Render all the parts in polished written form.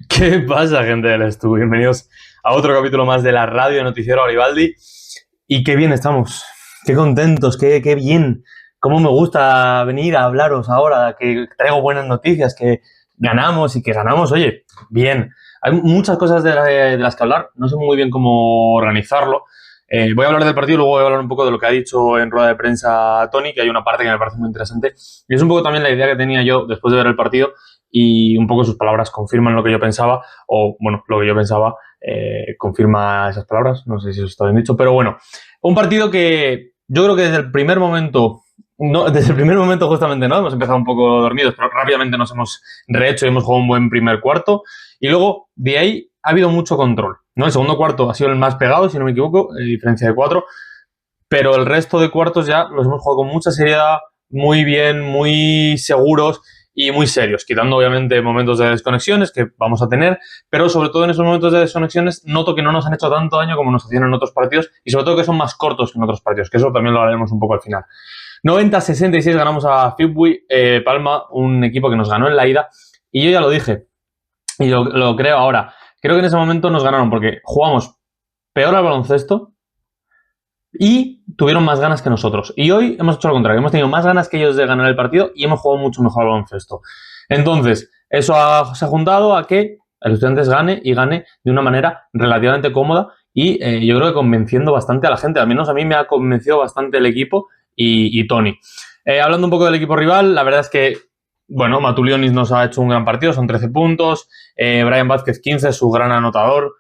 ¿Qué pasa, gente del Estu? Bienvenidos a otro capítulo más de la radio de Noticiero Garibaldi. Y qué bien estamos, qué contentos, qué bien. Cómo me gusta venir a hablaros ahora, que traigo buenas noticias, que ganamos y que ganamos, oye, bien. Hay muchas cosas de las que hablar, no sé muy bien cómo organizarlo. Voy a hablar del partido y luego voy a hablar un poco de lo que ha dicho en rueda de prensa Tony, que hay una parte que me parece muy interesante. Y es un poco también la idea que tenía yo después de ver el partido y un poco sus palabras confirman lo que yo pensaba, o bueno, lo que yo pensaba confirma esas palabras, no sé si eso está bien dicho, pero bueno, un partido que yo creo que desde el primer momento, no, desde el primer momento justamente no, hemos empezado un poco dormidos, pero rápidamente nos hemos rehecho y hemos jugado un buen primer cuarto, y luego de ahí ha habido mucho control, ¿no? El segundo cuarto ha sido el más pegado, si no me equivoco, a diferencia de 4, pero el resto de cuartos ya los hemos jugado con mucha seriedad, muy bien, muy seguros y muy serios, quitando obviamente momentos de desconexiones que vamos a tener, pero sobre todo en esos momentos de desconexiones noto que no nos han hecho tanto daño como nos hacían en otros partidos y sobre todo que son más cortos que en otros partidos, que eso también lo haremos un poco al final. 90-66 ganamos a Fitbuy Palma, un equipo que nos ganó en la ida, y yo ya lo dije, y lo creo ahora. Creo que en ese momento nos ganaron porque jugamos peor al baloncesto y tuvieron más ganas que nosotros. Y hoy hemos hecho lo contrario, hemos tenido más ganas que ellos de ganar el partido y hemos jugado mucho mejor al baloncesto. Entonces, eso se ha juntado a que el Estudiantes gane y gane de una manera relativamente cómoda y yo creo que convenciendo bastante a la gente. Al menos a mí me ha convencido bastante el equipo y Tony. Hablando un poco del equipo rival, la verdad es que, bueno, Matulionis nos ha hecho un gran partido, son 13 puntos, Brian Vázquez 15, su gran anotador,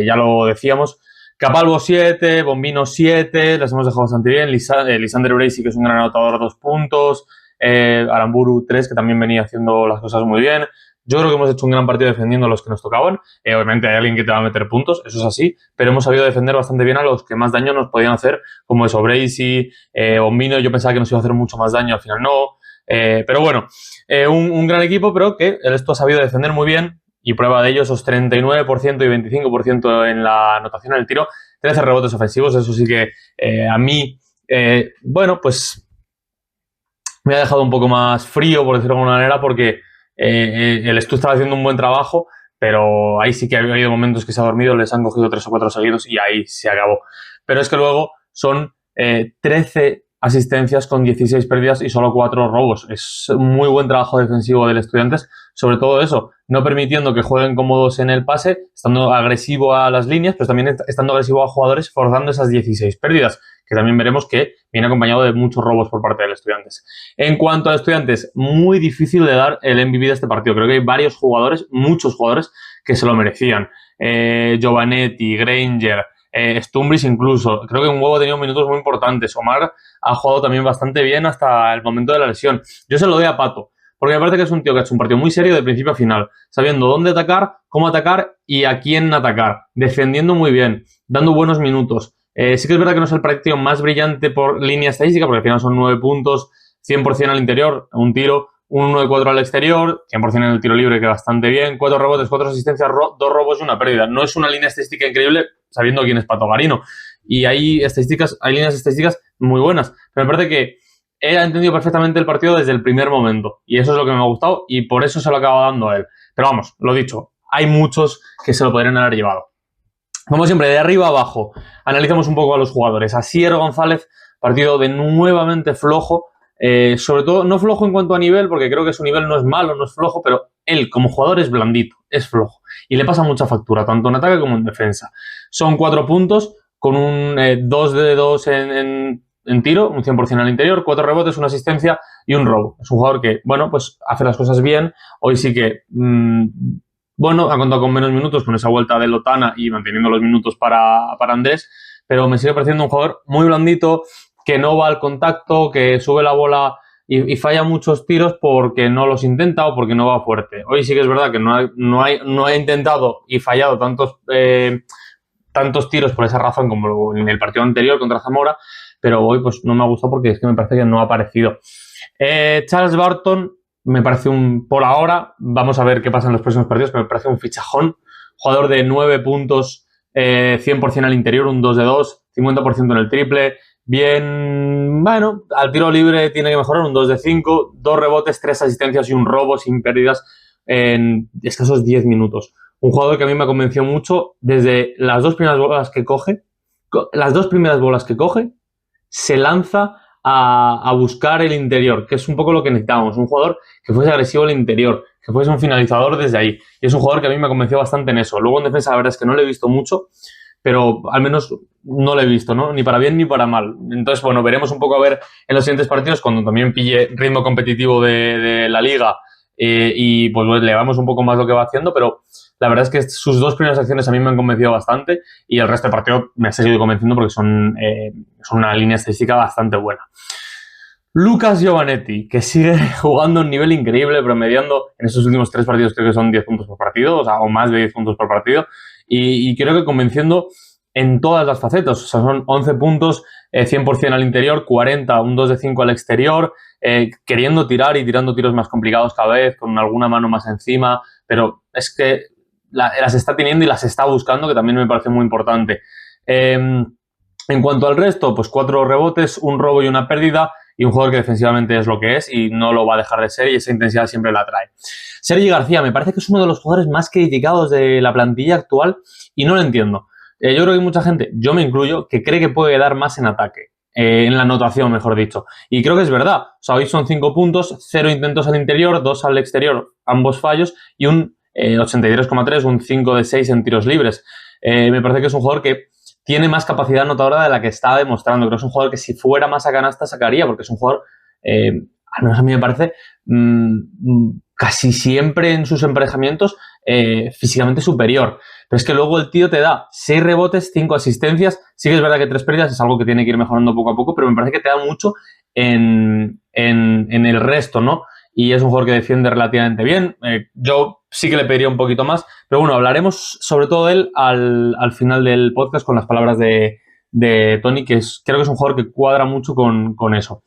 ya lo decíamos. Capalvo 7, Bombino 7, les hemos dejado bastante bien. Lisander Bracy, que es un gran anotador, 2 puntos. Aramburu 3, que también venía haciendo las cosas muy bien. Yo creo que hemos hecho un gran partido defendiendo a los que nos tocaban. Obviamente hay alguien que te va a meter puntos, eso es así, pero hemos sabido defender bastante bien a los que más daño nos podían hacer, como eso, Bracy, Bombino. Yo pensaba que nos iba a hacer mucho más daño, al final no. Pero bueno, un gran equipo, pero que esto ha sabido defender muy bien. Y prueba de ello, esos 39% y 25% en la anotación en el tiro, 13 rebotes ofensivos. Eso sí que a mí, bueno, pues me ha dejado un poco más frío, por decirlo de alguna manera, porque el Stu estaba haciendo un buen trabajo, pero ahí sí que ha habido momentos que se ha dormido, les han cogido 3 o 4 seguidos y ahí se acabó. Pero es que luego son 13 asistencias con 16 pérdidas y solo 4 robos. Es un muy buen trabajo defensivo del Estudiantes, sobre todo eso, no permitiendo que jueguen cómodos en el pase, estando agresivo a las líneas, pero también estando agresivo a jugadores, forzando esas 16 pérdidas, que también veremos que viene acompañado de muchos robos por parte del Estudiantes. En cuanto a Estudiantes, muy difícil de dar el MVP de este partido. Creo que hay varios jugadores, muchos jugadores, que se lo merecían. Giovanetti, Granger, Stumbris incluso. Creo que un huevo ha tenido minutos muy importantes. Omar ha jugado también bastante bien hasta el momento de la lesión. Yo se lo doy a Pato, porque me parece que es un tío que ha hecho un partido muy serio de principio a final, sabiendo dónde atacar, cómo atacar y a quién atacar, defendiendo muy bien, dando buenos minutos. Sí que es verdad que no es el partido más brillante por línea estadística, porque al final son 9 puntos, 100% al interior, un tiro, un 1 de 4 al exterior, 100% en el tiro libre, que bastante bien, 4 rebotes, 4 asistencias, 2 robos y una pérdida. No es una línea estadística increíble, sabiendo quién es Pato Garino. Y hay líneas estadísticas muy buenas, pero me parece que él ha entendido perfectamente el partido desde el primer momento. Y eso es lo que me ha gustado y por eso se lo acaba dando a él. Pero vamos, lo dicho, hay muchos que se lo podrían haber llevado. Como siempre, de arriba a abajo, analizamos un poco a los jugadores. Asier González, partido de nuevamente flojo. Sobre todo, no flojo en cuanto a nivel, porque creo que su nivel no es malo, no es flojo, pero él como jugador es blandito, es flojo. Y le pasa mucha factura, tanto en ataque como en defensa. Son 4 puntos, con un 2 de 2 en tiro, un 100% al interior, 4 rebotes, una asistencia y un robo. Es un jugador que, bueno, pues hace las cosas bien. Hoy sí que, bueno, ha contado con menos minutos con esa vuelta de Lotana y manteniendo los minutos para Andrés, pero me sigue pareciendo un jugador muy blandito, que no va al contacto, que sube la bola y falla muchos tiros porque no los intenta o porque no va fuerte. Hoy sí que es verdad que no ha intentado y fallado tantos tiros por esa razón como en el partido anterior contra Zamora, pero hoy pues no me ha gustado porque es que me parece que no ha aparecido. Charles Barton me parece por ahora, vamos a ver qué pasa en los próximos partidos, pero me parece un fichajón. Jugador de 9 puntos, 100% al interior, un 2 de 2, 50% en el triple. Bien, bueno, al tiro libre tiene que mejorar, un 2 de 5, 2 rebotes, 3 asistencias y un robo sin pérdidas en escasos 10 minutos. un jugador que a mí me ha convencido mucho desde las dos primeras bolas que coge. Las dos primeras bolas que coge, se lanza a buscar el interior, que es un poco lo que necesitábamos. Un jugador que fuese agresivo al interior, que fuese un finalizador desde ahí. Y es un jugador que a mí me ha convencido bastante en eso. Luego en defensa la verdad es que no lo he visto mucho, pero al menos no lo he visto, ¿no? Ni para bien ni para mal. Entonces, bueno, veremos un poco a ver en los siguientes partidos cuando también pille ritmo competitivo de la liga y pues le vamos un poco más lo que va haciendo, pero la verdad es que sus dos primeras acciones a mí me han convencido bastante y el resto del partido me ha seguido convenciendo porque son una línea estadística bastante buena. Lucas Giovanetti, que sigue jugando a un nivel increíble, promediando en esos últimos 3 partidos creo que son 10 puntos por partido, o más de 10 puntos por partido, y creo que convenciendo en todas las facetas. O sea, son 11 puntos, 100% al interior, 40, un 2 de 5 al exterior, queriendo tirar y tirando tiros más complicados cada vez, con alguna mano más encima, pero es que las está teniendo y las está buscando, que también me parece muy importante. En cuanto al resto, pues 4 rebotes, un robo y una pérdida, y un jugador que defensivamente es lo que es y no lo va a dejar de ser y esa intensidad siempre la trae. Sergi García, me parece que es uno de los jugadores más criticados de la plantilla actual y no lo entiendo. Yo creo que hay mucha gente, yo me incluyo, que cree que puede dar más en ataque, en la anotación, mejor dicho. Y creo que es verdad. O sea, hoy son 5 puntos, 0 intentos al interior, 2 al exterior, ambos fallos, y un 83,3, un 5 de 6 en tiros libres. Me parece que es un jugador que tiene más capacidad anotadora de la que está demostrando. Creo que es un jugador que si fuera más a canasta sacaría, porque es un jugador, al menos a mí me parece, casi siempre en sus emparejamientos físicamente superior. Pero es que luego el tío te da 6 rebotes, 5 asistencias. Sí que es verdad que 3 pérdidas es algo que tiene que ir mejorando poco a poco, pero me parece que te da mucho en el resto, ¿no? Y es un jugador que defiende relativamente bien. Yo sí que le pediría un poquito más, pero bueno, hablaremos sobre todo de él al final del podcast con las palabras de Tony, que creo que es un jugador que cuadra mucho con eso.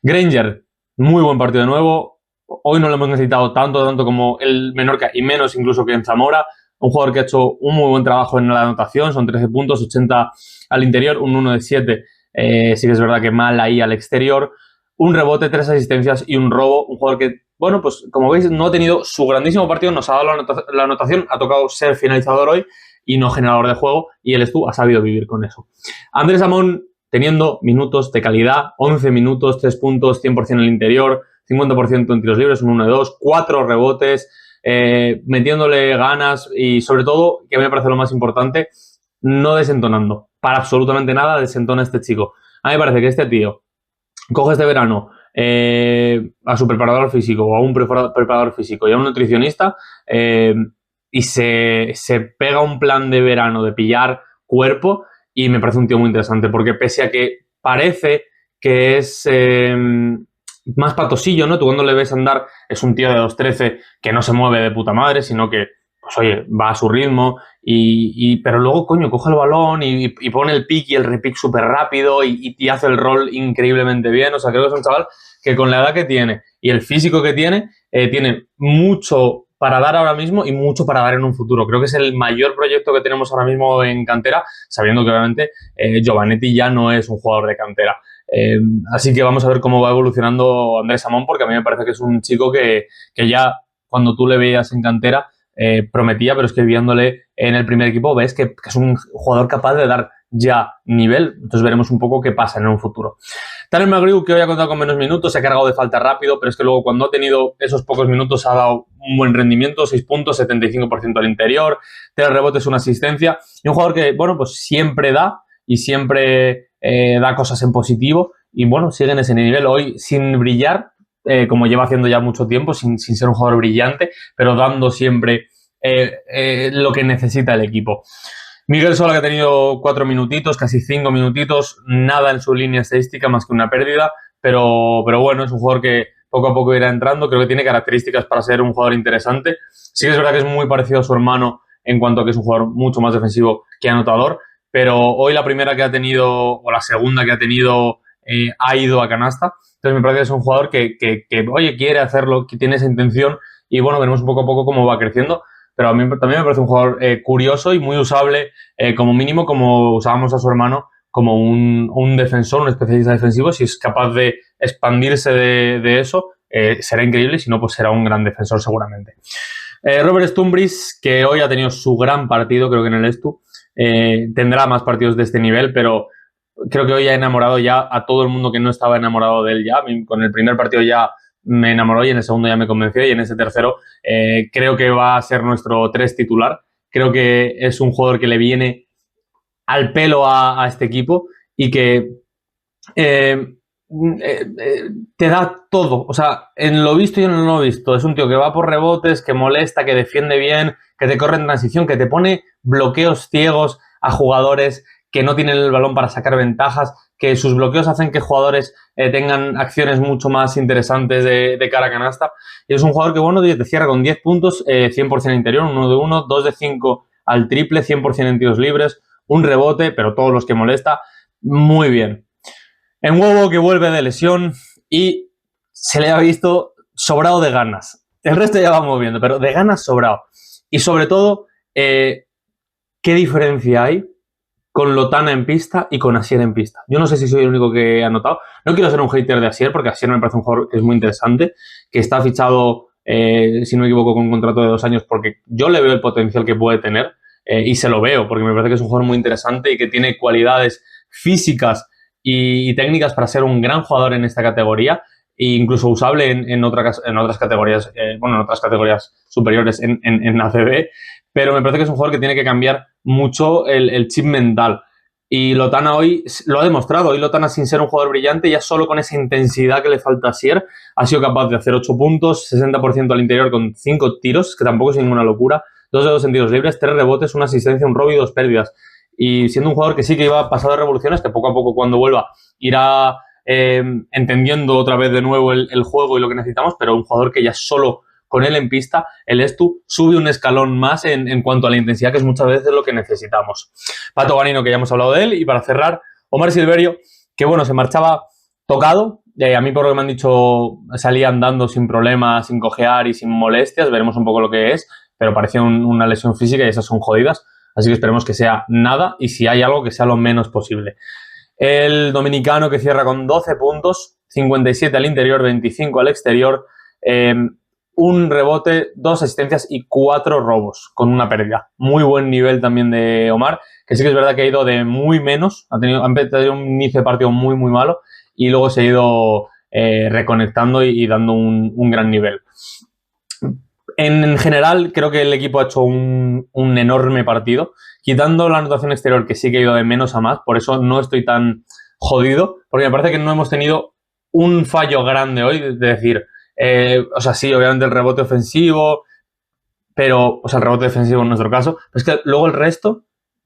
Granger, muy buen partido de nuevo. Hoy no lo hemos necesitado tanto como el Menorca y menos incluso que en Zamora. Un jugador que ha hecho un muy buen trabajo en la anotación, son 13 puntos, 80 al interior, un 1 de 7. Sí que es verdad que mal ahí al exterior. Un rebote, 3 asistencias y un robo. Un jugador que, bueno, pues como veis, no ha tenido su grandísimo partido, nos ha dado la anotación, ha tocado ser finalizador hoy y no generador de juego, y el Stu ha sabido vivir con eso. Andrés Amón, teniendo minutos de calidad, 11 minutos, 3 puntos, 100% al interior, 50% en tiros libres, un 1 de 2, 4 rebotes, metiéndole ganas y sobre todo, que a mí me parece lo más importante, no desentonando. Para absolutamente nada desentona este chico. A mí me parece que este tío coge este verano a su preparador físico o a un preparador físico y a un nutricionista y se pega un plan de verano de pillar cuerpo y me parece un tío muy interesante porque pese a que parece que es más patosillo, ¿no? Tú cuando le ves andar es un tío de 2'13 que no se mueve de puta madre, sino que pues oye, va a su ritmo, pero luego, coño, coge el balón y pone el pick y el repick súper rápido y hace el rol increíblemente bien. O sea, creo que es un chaval que con la edad que tiene y el físico que tiene mucho para dar ahora mismo y mucho para dar en un futuro. Creo que es el mayor proyecto que tenemos ahora mismo en cantera, sabiendo que obviamente Giovanetti ya no es un jugador de cantera. Así que vamos a ver cómo va evolucionando Andrés Amón, porque a mí me parece que es un chico que ya cuando tú le veías en cantera prometía, pero es que viéndole en el primer equipo ves que es un jugador capaz de dar ya nivel. Entonces veremos un poco qué pasa en un futuro. Tyler McGrew, que hoy ha contado con menos minutos, se ha cargado de falta rápido, pero es que luego cuando ha tenido esos pocos minutos ha dado un buen rendimiento, 6 puntos, 75% al interior, 3 rebotes, una asistencia, y un jugador que, bueno, pues siempre da y siempre da cosas en positivo y, bueno, sigue en ese nivel hoy sin brillar, como lleva haciendo ya mucho tiempo, sin ser un jugador brillante, pero dando siempre lo que necesita el equipo. Miguel Sola, que ha tenido 4 minutitos, casi 5 minutitos, nada en su línea estadística más que una pérdida, pero bueno, es un jugador que poco a poco irá entrando, creo que tiene características para ser un jugador interesante. Sí que es verdad que es muy parecido a su hermano en cuanto a que es un jugador mucho más defensivo que anotador, pero hoy la primera que ha tenido, o la segunda que ha tenido, ha ido a canasta. Entonces me parece que es un jugador que oye, quiere hacerlo, que tiene esa intención y bueno, veremos un poco a poco cómo va creciendo. Pero a mí también me parece un jugador curioso y muy usable, como mínimo, como usábamos a su hermano, como un defensor, un especialista defensivo. Si es capaz de expandirse de eso, será increíble y si no, pues será un gran defensor seguramente. Robert Stumbris, que hoy ha tenido su gran partido, creo que en el Estu, tendrá más partidos de este nivel, pero creo que hoy ha enamorado ya a todo el mundo que no estaba enamorado de él ya. Con el primer partido ya me enamoró y en el segundo ya me convenció y en ese tercero creo que va a ser nuestro 3 titular. Creo que es un jugador que le viene al pelo a este equipo y que te da todo, o sea, en lo visto y en lo no visto. Es un tío que va por rebotes, que molesta, que defiende bien, que te corre en transición, que te pone bloqueos ciegos a jugadores que no tienen el balón para sacar ventajas, que sus bloqueos hacen que jugadores tengan acciones mucho más interesantes de cara a canasta. Y es un jugador que, bueno, te cierra con 10 puntos, 100% interior, 1 de 1, 2 de 5 al triple, 100% en tiros libres, un rebote, pero todos los que molesta, muy bien. En Huevo, que vuelve de lesión y se le ha visto sobrado de ganas. El resto ya vamos viendo, pero de ganas sobrado. Y sobre todo, ¿qué diferencia hay con Lotana en pista y con Asier en pista? Yo no sé si soy el único que ha notado. No quiero ser un hater de Asier, porque Asier me parece un jugador que es muy interesante, que está fichado, si no me equivoco, con un contrato de 2 años, porque yo le veo el potencial que puede tener, y se lo veo, porque me parece que es un jugador muy interesante y que tiene cualidades físicas y técnicas para ser un gran jugador en esta categoría e incluso usable en otras categorías, en otras categorías superiores en ACB, pero me parece que es un jugador que tiene que cambiar mucho el chip mental. Y Lotana hoy lo ha demostrado. Hoy Lotana, sin ser un jugador brillante, ya solo con esa intensidad que le falta a Asier, ha sido capaz de hacer 8 puntos, 60% al interior con 5 tiros, que tampoco es ninguna locura, 2 de 2 en tiros libres, 3 rebotes, 1 asistencia, 1 robo y 2 pérdidas. Y siendo un jugador que sí que iba pasado de revoluciones, que poco a poco cuando vuelva irá entendiendo otra vez de nuevo el juego y lo que necesitamos, pero un jugador que ya solo con él en pista, el Estu sube un escalón más en cuanto a la intensidad, que es muchas veces lo que necesitamos. Pato Ganino, que ya hemos hablado de él, y para cerrar, Omar Silverio, que bueno, se marchaba tocado. A mí, por lo que me han dicho, salía andando sin problemas, sin cojear y sin molestias. Veremos un poco lo que es, pero parecía una lesión física y esas son jodidas. Así que esperemos que sea nada y si hay algo, que sea lo menos posible. El dominicano, que cierra con 12 puntos, 57 al interior, 25 al exterior, un rebote, 2 asistencias y 4 robos, con una pérdida. Muy buen nivel también de Omar, que sí que es verdad que ha ido de muy menos, ha tenido un inicio de partido muy, muy malo y luego se ha ido reconectando y dando un gran nivel. En general, creo que el equipo ha hecho un enorme partido, quitando la anotación exterior, que sí que ha ido de menos a más, por eso no estoy tan jodido, porque me parece que no hemos tenido un fallo grande hoy, de decir, sí, obviamente el rebote ofensivo, pero, el rebote defensivo en nuestro caso, pero es que luego el resto,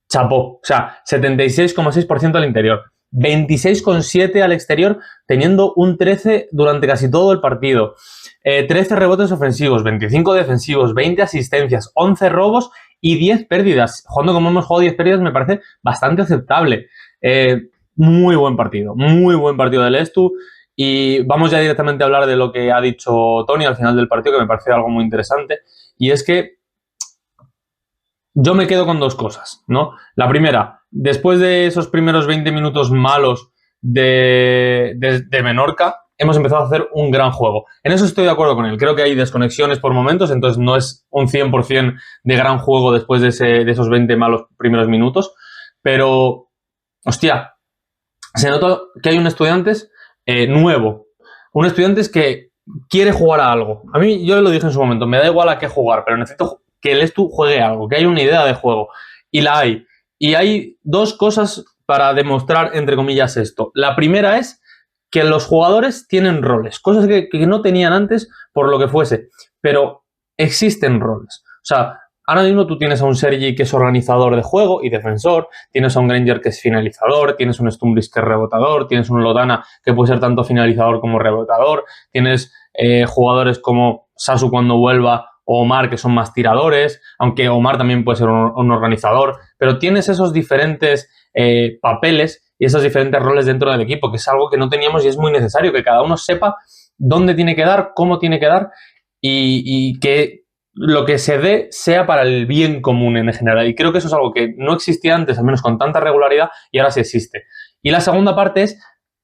chapó, 76,6% al interior, 26,7% al exterior, teniendo un 13 durante casi todo el partido. 13 rebotes ofensivos, 25 defensivos, 20 asistencias, 11 robos y 10 pérdidas. Jugando como hemos jugado 10 pérdidas me parece bastante aceptable. Muy buen partido del Estu. Y vamos ya directamente a hablar de lo que ha dicho Tony al final del partido, que me parece algo muy interesante. Y es que yo me quedo con 2 cosas, ¿no? La primera, después de esos primeros 20 minutos malos de Menorca, hemos empezado a hacer un gran juego. En eso estoy de acuerdo con él. Creo que hay desconexiones por momentos, entonces no es un 100% de gran juego después de esos 20 malos primeros minutos. Pero, hostia, se nota que hay un estudiantes nuevo. Un estudiantes que quiere jugar a algo. A mí, yo lo dije en su momento, me da igual a qué jugar, pero necesito que el Estu juegue algo, que haya una idea de juego. Y la hay. Y hay 2 cosas para demostrar, entre comillas, esto. La primera es que los jugadores tienen roles, cosas que no tenían antes por lo que fuese, pero existen roles. Ahora mismo tú tienes a un Sergi que es organizador de juego y defensor, tienes a un Granger que es finalizador, tienes un Stumbris que es rebotador, tienes un Lotana que puede ser tanto finalizador como rebotador, tienes jugadores como Sasu cuando vuelva o Omar que son más tiradores, aunque Omar también puede ser un organizador, pero tienes esos diferentes papeles y esos diferentes roles dentro del equipo, que es algo que no teníamos y es muy necesario, que cada uno sepa dónde tiene que dar, cómo tiene que dar y que lo que se dé sea para el bien común en general. Y creo que eso es algo que no existía antes, al menos con tanta regularidad, y ahora sí existe. Y la segunda parte es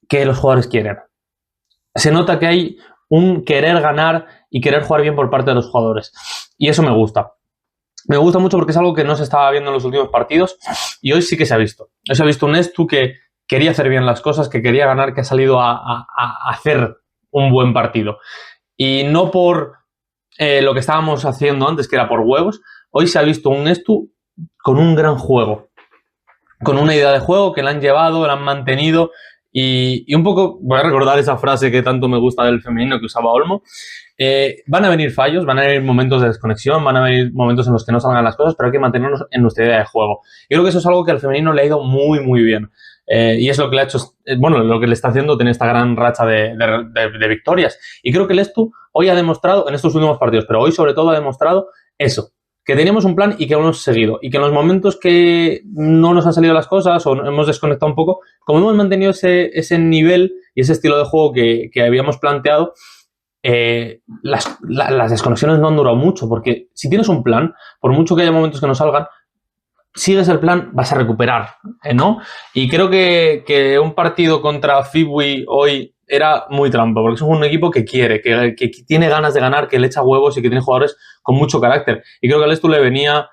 que los jugadores quieren. Se nota que hay un querer ganar y querer jugar bien por parte de los jugadores. Y eso me gusta. Me gusta mucho porque es algo que no se estaba viendo en los últimos partidos y hoy sí que se ha visto. Hoy se ha visto un Estu que quería hacer bien las cosas, que quería ganar, que ha salido a hacer un buen partido. Y no por lo que estábamos haciendo antes, que era por huevos. Hoy se ha visto un Estu con un gran juego, con una idea de juego que la han llevado, la han mantenido y un poco, voy a recordar esa frase que tanto me gusta del femenino que usaba Olmo. Van a venir fallos, van a venir momentos de desconexión, van a venir momentos en los que no salgan las cosas, pero hay que mantenernos en nuestra idea de juego. Yo creo que eso es algo que al femenino le ha ido muy, muy bien. Y es lo que le ha hecho, bueno, lo que le está haciendo tener esta gran racha de victorias. Y creo que el Estu hoy ha demostrado, en estos últimos partidos, pero hoy sobre todo ha demostrado eso, que teníamos un plan y que hemos seguido. Y que en los momentos que no nos han salido las cosas o hemos desconectado un poco, como hemos mantenido ese nivel y ese estilo de juego que habíamos planteado, las desconexiones no han durado mucho, porque si tienes un plan, por mucho que haya momentos que no salgan, sigues el plan, vas a recuperar, ¿no? Y creo que un partido contra Fibui hoy era muy trampa, porque es un equipo que quiere, que tiene ganas de ganar, que le echa huevos y que tiene jugadores con mucho carácter. Y creo que al Estu le venía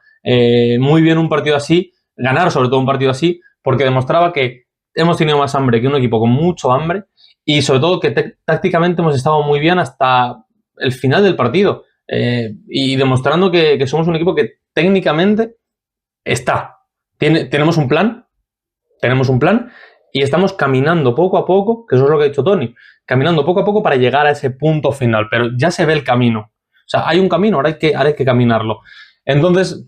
muy bien un partido así, ganar sobre todo un partido así, porque demostraba que hemos tenido más hambre que un equipo con mucho hambre y sobre todo que tácticamente hemos estado muy bien hasta el final del partido y demostrando que somos un equipo que técnicamente tenemos un plan y estamos caminando poco a poco, que eso es lo que ha dicho Tony, caminando poco a poco para llegar a ese punto final, pero ya se ve el camino. O sea, hay un camino, ahora hay que caminarlo. Entonces,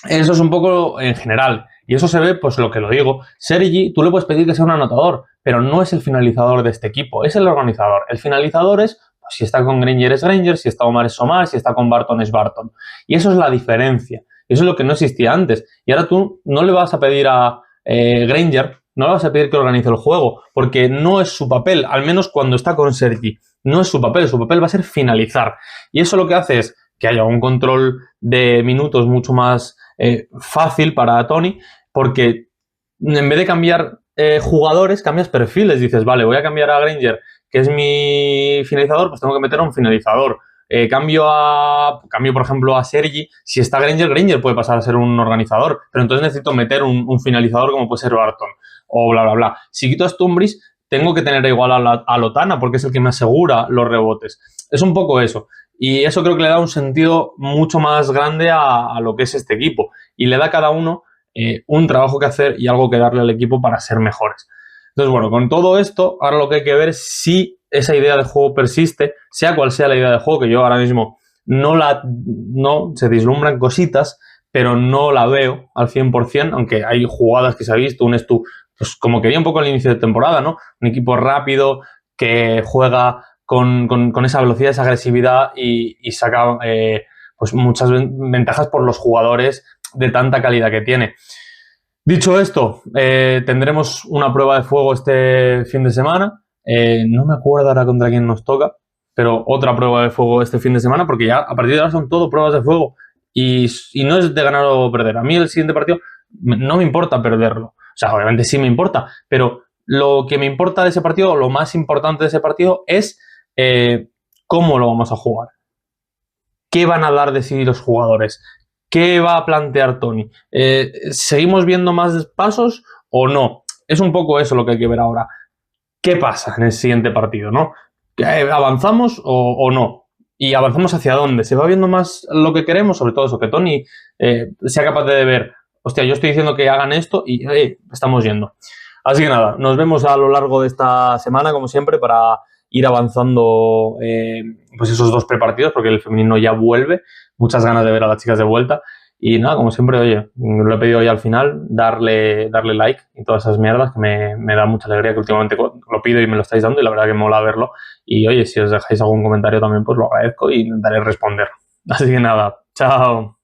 eso es un poco en general. Y eso se ve, pues lo que lo digo, Sergi, tú le puedes pedir que sea un anotador, pero no es el finalizador de este equipo, es el organizador. El finalizador es, pues, si está con Granger es Granger, si está Omar es Omar, si está con Barton es Barton. Y eso es la diferencia. Eso es lo que no existía antes. Y ahora tú no le vas a pedir a Granger, no le vas a pedir que organice el juego, porque no es su papel, al menos cuando está con Sergi. No es su papel va a ser finalizar. Y eso lo que hace es que haya un control de minutos mucho más fácil para Tony, porque en vez de cambiar jugadores, cambias perfiles. Dices, vale, voy a cambiar a Granger, que es mi finalizador, pues tengo que meter a un finalizador. Cambio, por ejemplo, a Sergi. Si está Granger puede pasar a ser un organizador, pero entonces necesito meter un finalizador como puede ser Barton o bla, bla, bla. Si quito a Stumbris, tengo que tener igual a Lotana porque es el que me asegura los rebotes. Es un poco eso. Y eso creo que le da un sentido mucho más grande a lo que es este equipo. Y le da a cada uno un trabajo que hacer y algo que darle al equipo para ser mejores. Entonces, bueno, con todo esto, ahora lo que hay que ver es si esa idea de juego persiste, sea cual sea la idea de juego, que yo ahora mismo no se vislumbran cositas, pero no la veo al 100%, aunque hay jugadas que se ha visto, un Estu, pues como quería un poco al inicio de temporada, ¿no? Un equipo rápido que juega con esa velocidad, esa agresividad y saca pues muchas ventajas por los jugadores de tanta calidad que tiene. Dicho esto, tendremos una prueba de fuego este fin de semana. No me acuerdo ahora contra quién nos toca, pero otra prueba de fuego este fin de semana, porque ya a partir de ahora son todo pruebas de fuego y no es de ganar o perder. A mí el siguiente partido no me importa perderlo. O sea, obviamente sí me importa, pero lo que me importa de ese partido, lo más importante de ese partido es cómo lo vamos a jugar. ¿Qué van a dar de sí los jugadores? ¿Qué va a plantear Tony? ¿Seguimos viendo más pasos o no? Es un poco eso lo que hay que ver ahora. ¿Qué pasa en el siguiente partido, no? ¿Avanzamos o no? ¿Y avanzamos hacia dónde? ¿Se va viendo más lo que queremos? Sobre todo eso, que Tony sea capaz de ver, hostia, yo estoy diciendo que hagan esto y estamos yendo. Así que nada, nos vemos a lo largo de esta semana, como siempre, para ir avanzando pues esos dos prepartidos, porque el femenino ya vuelve. Muchas ganas de ver a las chicas de vuelta. Y nada, como siempre, oye, lo he pedido hoy al final, darle like y todas esas mierdas, que me da mucha alegría, que últimamente lo pido y me lo estáis dando y la verdad que me mola verlo. Y oye, si os dejáis algún comentario también, pues lo agradezco y intentaré responder. Así que nada, chao.